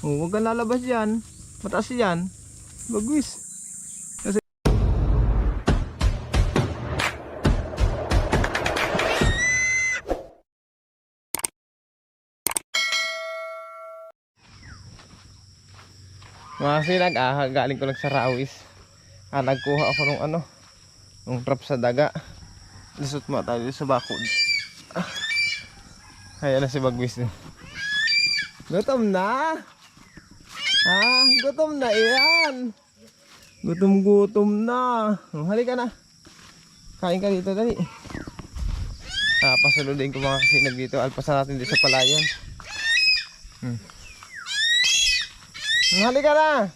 Oh, huwag kang lalabas yan. Mataas yan. Bagwis. Kasi mga sinag, galing ko lang sa Rawis. Nagkuha ako ng nung trap sa daga. Lisot mo tayo sa bakod. Ayan na si Bagwis. Gutom na? Gutom na yan. Gutom na. Halika na. Kain ka dito, dali. Pasuludin ko mga kasinag dito. Alpasan natin dito sa palayan. Halika na.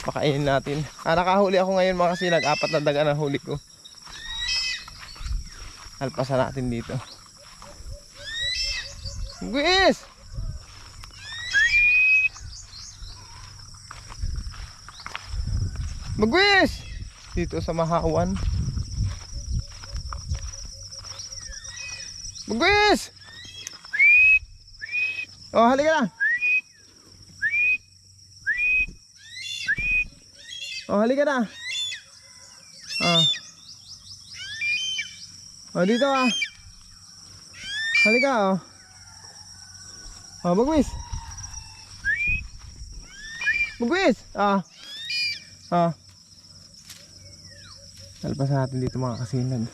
Pakainin natin. Nakahuli ako ngayon mga kasinag. 4 na daga na huli ko. Alpasan natin dito. Guys! Magwis! Dito sa Mahawan. Magwis! Oh, halika na. Oh, halika na. Oh, dito halika Oh, Magwis. Magwis! Alpasan natin dito mga kasinag.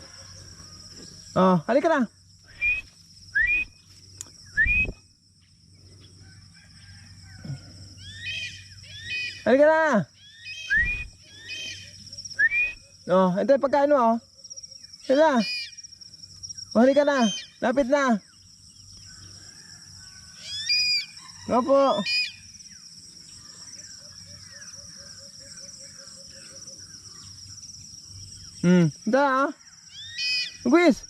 Halika na. Halika na. Ito yung pagkain mo Halika. Halika na. Lapit na. Opo. Ito Magwis.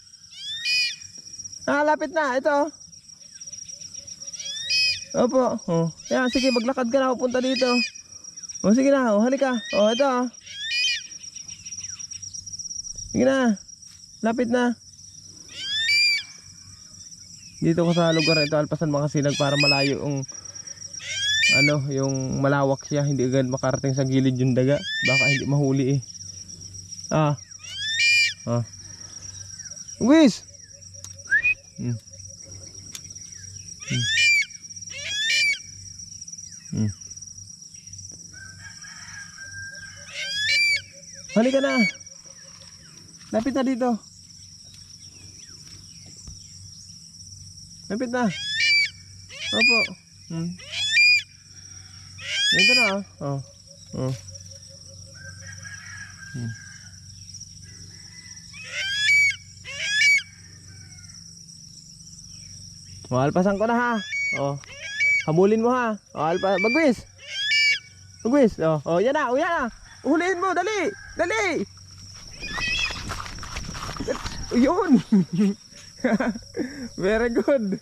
Lapit na. Ito Opo. Yan, sige, maglakad ka na pupunta dito. Sige na. Halika. Ito sige na. Lapit na. Dito ko sa lugar ito, alpasan mga kasinag, para malayo yung malawak siya, hindi agad makarating sa gilid yung daga, baka hindi mahuli Wis. Halika na. Lapit na dito. Lapit na. Opo. Dito na alpasan ko na habulin mo Magwis. Magwis. Yan na. Yan na. Uhulihin mo. Dali. Dali. Yun. Very good.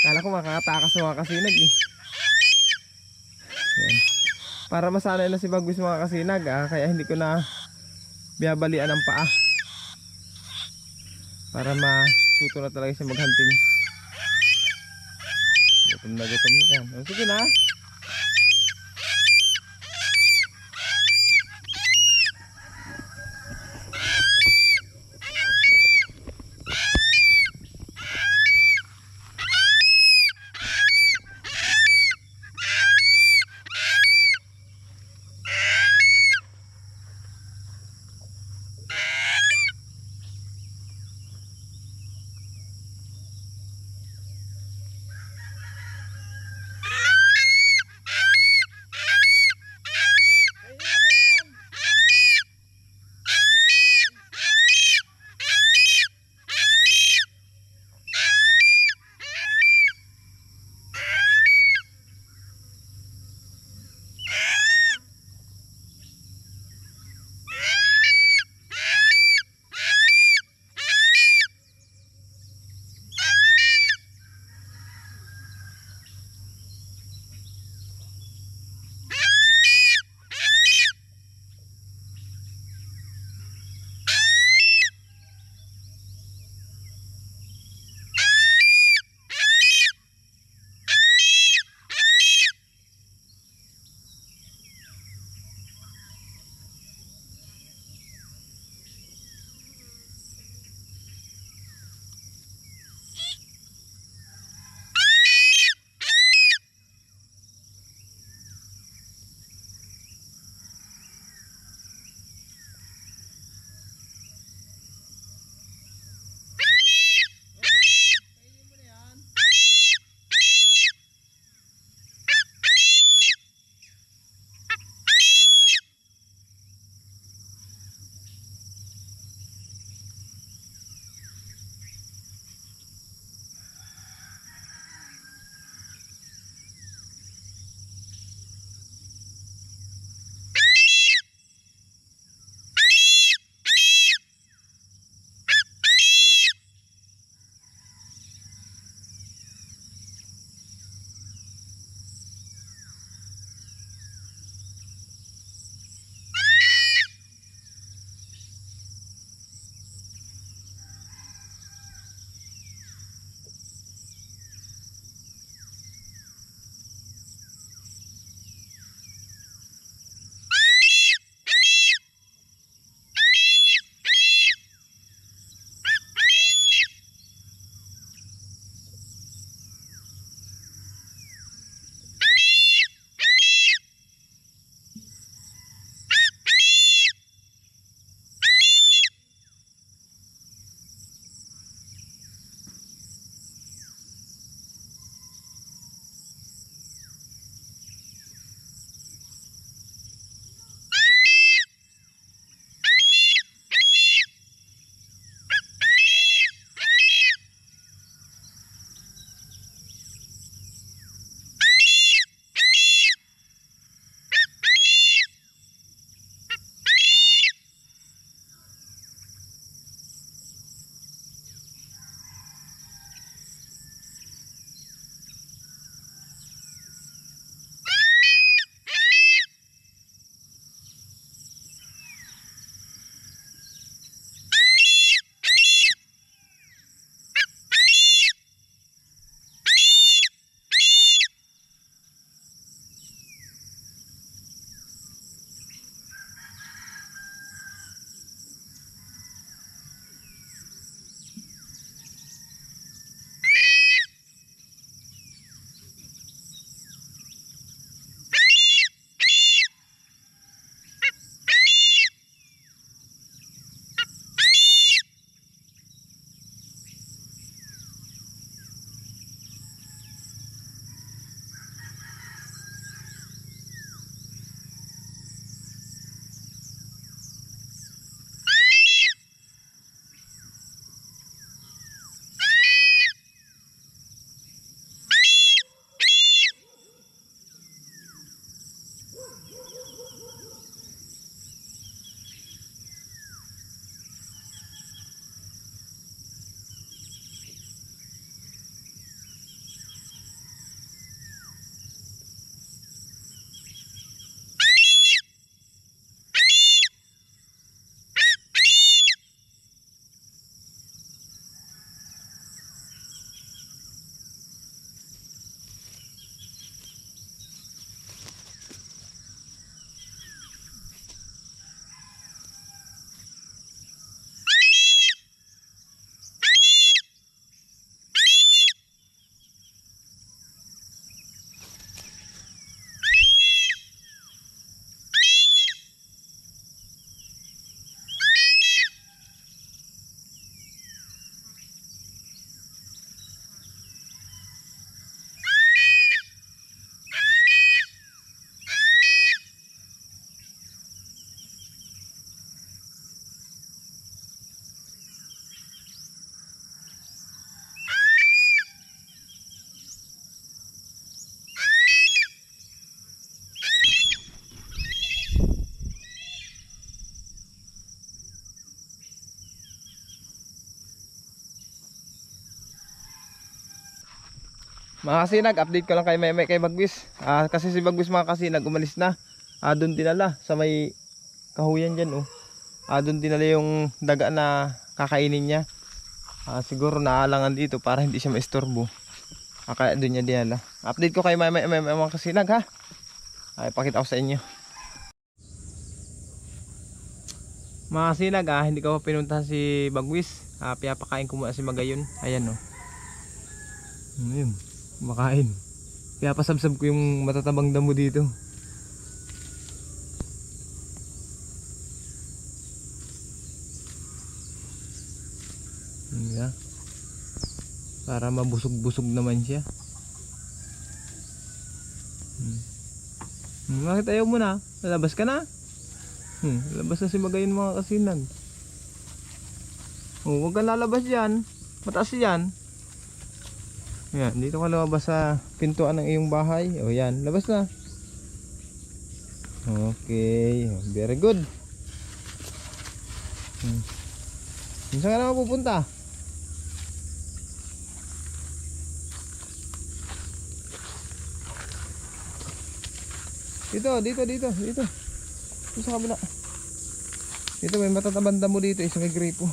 Kala ko makakatakas mga kasinag Yan. Para masanay na si Bagwis mga kasinag kaya hindi ko na biyabalian ang paa, para matuto na talaga siya maghunting. Gutom na yan. Sige na. Mga kasinag, update ko lang kay Meme kay Bagwis. Kasi si Bagwis mga kasinag umalis na. Doon dinala sa may kahuyan dyan oh. Doon dinala yung daga na kakainin niya. Siguro naalangan dito para hindi siya maistorbo. Kaya doon niya dinala. Update ko kay Meme mga kasinag ha. Ipakita ko sa inyo. Mga kasinag hindi ko pa pinuntahan si Bagwis. Pinapakain ko muna si Magayon. Ayan oh. Ayun. Makain. Kaya pasabsab ko yung matatabang damo dito. Yeah. Para mabusog-busog naman siya. Bakit ayaw mo na? Lalabas ka na? Lalabas na si Magayon mga kasinag. Huwag kang lalabas yan. Mataas yan. Yan, dito ka lumabas sa pintuan ng iyong bahay. Yan, labas na. Okay, very good. Saan ka naman pupunta? Dito sa kabila. Dito may matatabanda mo dito, isa may gripo.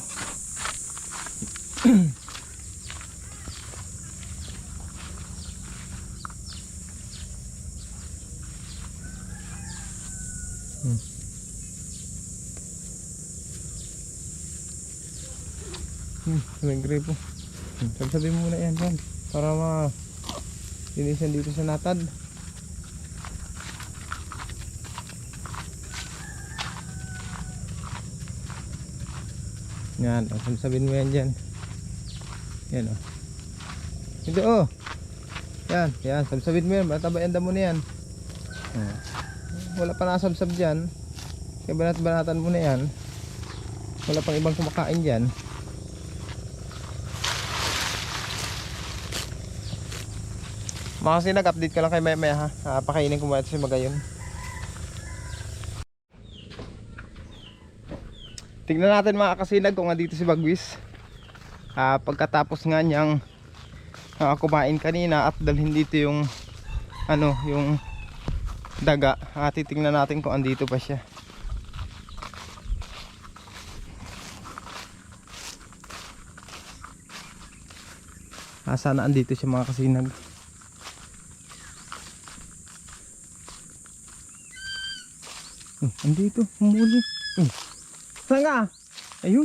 May gripo. Sabi mo muna yan dyan para linisan dito sa natad. Yan, sabihin mo yan dyan. Yan o. Ito o. Yan, sabsabin mo yan. Batabayan mo na yan. Wala pa nasabsab dyan. Kaya banat-banatan mo na yan. Wala pang ibang kumakain dyan. Mga kasinag, update ko lang kay Meme ha. Pakainin ko muna si Magayon. Tignan natin mga kasinag kung andito si Bagwis. Pagkatapos nga niyang kumain kanina at dalhin dito yung yung daga. Titingnan natin kung andito pa siya. Sana andito siya mga kasinag. Andito, humuli. Saan ka? Ayun.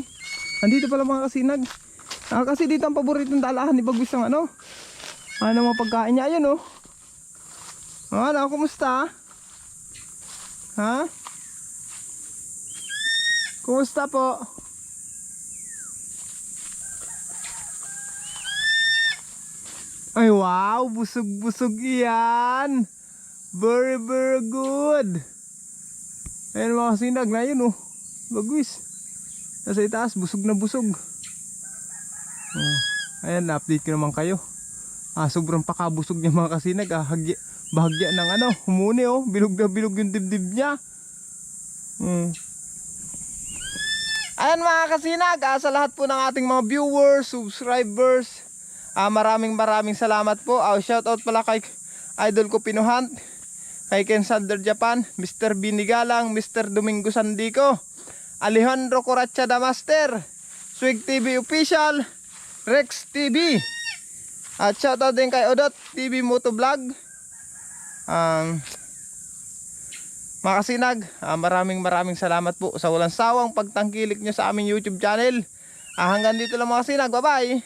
Andito pala mga kasinag. Kasi dito ang paboritong dalahan ni Bagwis ng ano mga pagkain niya. Ayun oh. Kumusta? Ha? Kumusta po? Ay wow, busog-busog yan. Very very good. Ayan mga kasinag na yun oh. Bagwis. Nasa itaas, busog na busog. Ayan, na-update ko naman kayo. Sobrang pakabusog niya mga kasinag. Bahagya ng humuni oh. Bilog na bilog yung dibdib niya. Ayan mga kasinag, sa lahat po ng ating mga viewers, subscribers, maraming salamat po. Shoutout pala kay idol ko Pinuhant, kay Ken Sander Japan, Mr. Binigalang, Mr. Domingo Sandico, Alejandro Coracha da Master, Swig TV Official, Rex TV, at shoutout din kay Odot TV Motovlog. Mga kasinag, maraming salamat po sa walang sawang pagtangkilik nyo sa aming YouTube channel. Hanggang dito lang mga kasinag, bye bye.